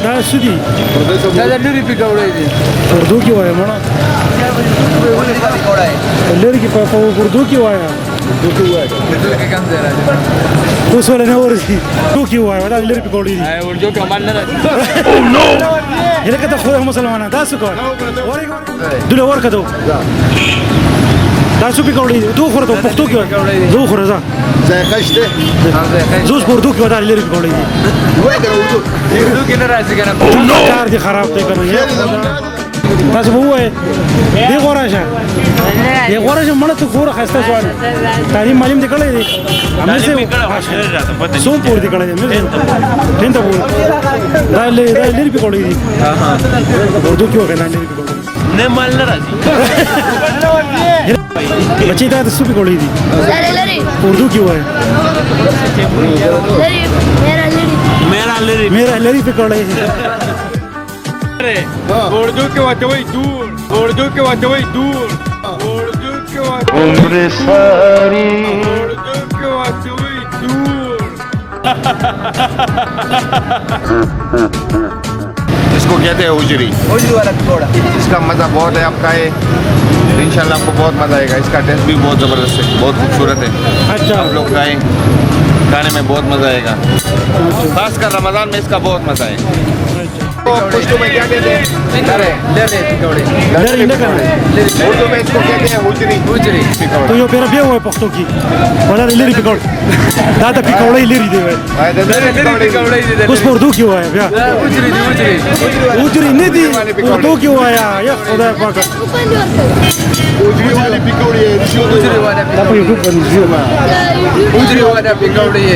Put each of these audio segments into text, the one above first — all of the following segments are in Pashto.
دا سدي دا د لوري پکوړې دي اردو کې وایي مړه لوري کې په اردو کې وایي اردو کې کم ځای راځي اوس ولا نه ورسي اردو کې وایي دا لوري پکوړې دي اردو کې عمل نه راځي او نو هله کته خو مسلمانان دا څه کوي دله ورکه دو دا څه پکوړې دي دوه خورته پښتو کې دوه خورته ذائقه زوز اردو کې ودا لوري پکوړې دي اردو کې نه راځي کنه کار دي خراب دی کنه تاسو وو دی غوراشه دی غوراشه مړه ته ګوره خسته ځوان تعلیم معلوم دي کړی دی همې سه سو پور دي کړی دی مې ټین ته وو دا لري په کولې دي اردو کې وکنه لري په کولې نه مال نه راځي بچی دا څه په کولې دي لري اردو کې وای لري میرا لري په کولې دي اردو کې وته وای دور اردو کې وته وای دور اردو کې وته عمر ساری اردو کې وته وای دور इसको कहते हैं उजरी वाला पकौड़ा इसका मज़ा बहुत है आपका ये इंशाल्लाह आपको बहुत मज़ा आएगा इसका टेस्ट भी बहुत ज़बरदस्त है बहुत खूबसूरत है अच्छा आप लोग खाएं खाने में बहुत मज़ा आएगा खासकर रमज़ान में इसका बहुत मज़ा है पश्तो में क्या कहते हैं लरे पकौड़े لري نه کنه उर्दू में इसको कहते हैं उजरी उजरी ته یو پیر بیا وای پښتو کې ولا لري په کول دا ته په کولې لري دی وای پکوړې دي اوس په اردو کې وای بیا اجري دي اجري اردو نه دی اردو کې وای یا خدای پاک उजरी वाली पिकौड़ी है اجري والا دا په یوټیوب باندې اجري والا پکوړې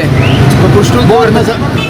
په پښتو बहुत मज़ा